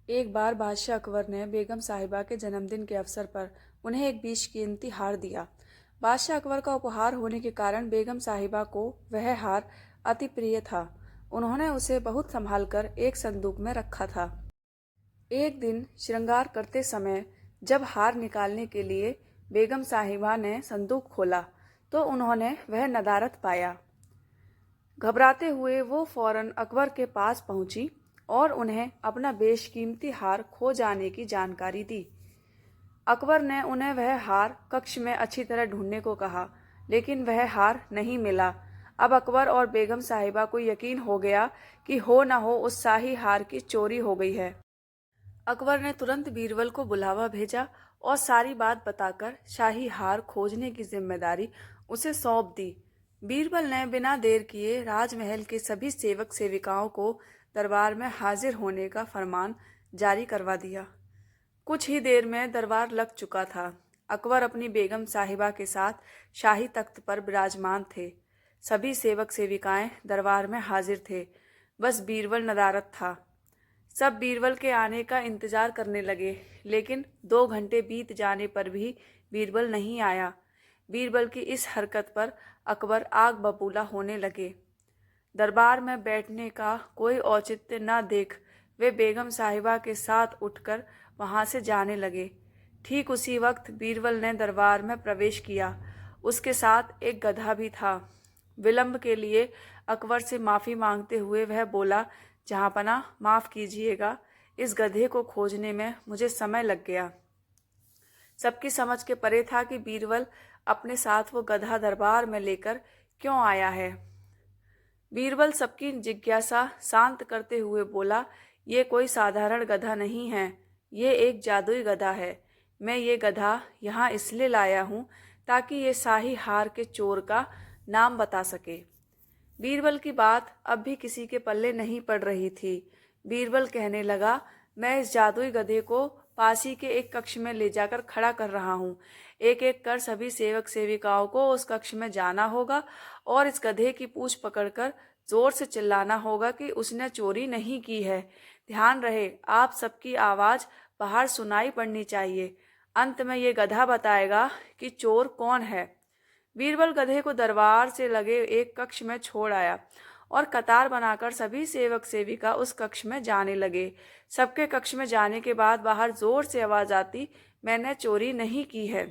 एक बार बादशाह अकबर ने बेगम साहिबा के जन्मदिन के अवसर पर उन्हें एक बेशकीमती हार दिया। बादशाह अकबर का उपहार होने के कारण बेगम साहिबा को वह हार अति प्रिय था। उन्होंने उसे बहुत संभालकर एक संदूक में रखा था। एक दिन श्रृंगार करते समय जब हार निकालने के लिए बेगम साहिबा ने संदूक खोला तो उन्होंने वह नदारत पाया। घबराते हुए वो फौरन अकबर के पास पहुंची और उन्हें अपना बेशकीमती हार खो जाने की जानकारी दी। अकबर ने उन्हें वह हार कक्ष में अच्छी तरह ढूंढने को कहा, लेकिन वह हार नहीं मिला। अब अकबर और बेगम साहिबा को यकीन हो गया कि हो न हो उस शाही हार की चोरी हो गई है। अकबर ने तुरंत बीरबल को बुलावा भेजा और सारी बात बताकर शाही हार खोजने की जिम्मेदारी उसे सौंप दी। बीरबल ने बिना देर किए राजमहल के सभी सेवक सेविकाओं को दरबार में हाजिर होने का फरमान जारी करवा दिया। कुछ ही देर में दरबार लग चुका था। अकबर अपनी बेगम साहिबा के साथ शाही तख्त पर विराजमान थे। सभी सेवक सेविकाएं दरबार में हाजिर थे। बस बीरबल नदारद था। सब बीरबल के आने का इंतजार करने लगे, लेकिन 2 घंटे बीत जाने पर भी बीरबल नहीं आया। बीरबल की इस हरकत पर अकबर आग बबूला होने लगे। दरबार में बैठने का कोई औचित्य न देख वे बेगम साहिबा के साथ उठकर वहां से जाने लगे। ठीक उसी वक्त बीरबल ने दरबार में प्रवेश किया। उसके साथ एक गधा भी था। विलंब के लिए अकबर से माफ़ी मांगते हुए वह बोला, जहांपना माफ़ कीजिएगा, इस गधे को खोजने में मुझे समय लग गया। सबकी समझ के परे था कि बीरबल अपने साथ वो गधा दरबार में लेकर क्यों आया है। बीरबल सबकी जिज्ञासा शांत करते हुए बोला, ये कोई साधारण गधा नहीं है, ये एक जादुई गधा है। मैं ये गधा यहाँ इसलिए लाया हूँ ताकि ये शाही हार के चोर का नाम बता सके। बीरबल की बात अब भी किसी के पल्ले नहीं पड़ रही थी। बीरबल कहने लगा, मैं इस जादुई गधे को पास ही के एक कक्ष में ले जाकर खड़ा कर रहा हूँ। एक एक कर सभी सेवक सेविकाओं को उस कक्ष में जाना होगा और इस गधे की पूंछ पकड़कर जोर से चिल्लाना होगा कि उसने चोरी नहीं की है। ध्यान रहे, आप सबकी आवाज बाहर सुनाई पड़नी चाहिए। अंत में ये गधा बताएगा कि चोर कौन है। बीरबल गधे को दरबार से लगे एक कक्ष में छोड़ आया और कतार बनाकर सभी सेवक सेविका उस कक्ष में जाने लगे। सबके कक्ष में जाने के बाद बाहर जोर से आवाज आती, मैंने चोरी नहीं की है।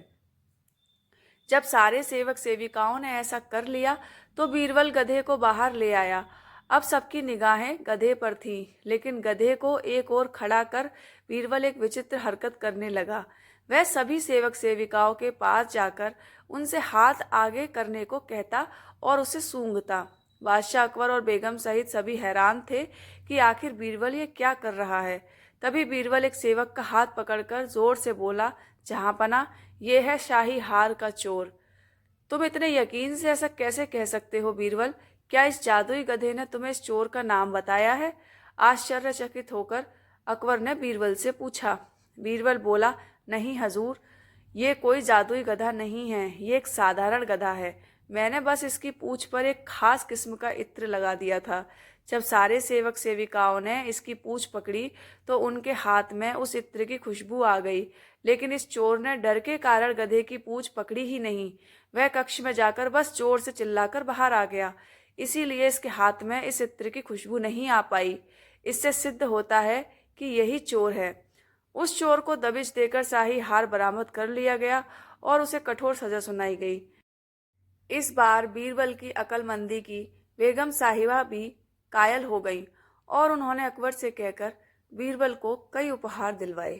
जब सारे सेवक सेविकाओं ने ऐसा कर लिया तो बीरबल गधे को बाहर ले आया। अब सबकी निगाहें गधे पर थीं, लेकिन गधे को एक ओर खड़ा कर बीरबल एक विचित्र हरकत करने लगा। वह सभी सेवक सेविकाओं के पास जाकर उनसे हाथ आगे करने को कहता और उसे सूंघता। बादशाह अकबर और बेगम सहित सभी हैरान थे कि आखिर बीरबल ये क्या कर रहा है। तभी बीरबल एक सेवक का हाथ पकड़कर जोर से बोला, जहांपना, ये है शाही हार का चोर। तुम इतने यकीन से ऐसा कैसे कह सकते हो बीरबल? क्या इस जादुई गधे ने तुम्हें इस चोर का नाम बताया है? आश्चर्यचकित होकर अकबर ने बीरबल से पूछा। बीरबल बोला, नहीं हजूर, ये कोई जादुई गधा नहीं है, ये एक साधारण गधा है। मैंने बस इसकी पूंछ पर एक खास किस्म का इत्र लगा दिया था। जब सारे सेवक सेविकाओं ने इसकी पूंछ पकड़ी तो उनके हाथ में उस इत्र की खुशबू आ गई, लेकिन इस चोर ने डर के कारण गधे की पूंछ पकड़ी ही नहीं। वह कक्ष में जाकर बस जोर से चिल्लाकर बाहर आ गया। इसीलिए इसके हाथ में इस इत्र की खुशबू नहीं आ पाई। इससे सिद्ध होता है कि यही चोर है। उस चोर को दबिश देकर शाही हार बरामद कर लिया गया और उसे कठोर सजा सुनाई गई। इस बार बीरबल की अक्लमंदी की बेगम साहिबा भी कायल हो गई और उन्होंने अकबर से कहकर बीरबल को कई उपहार दिलवाए।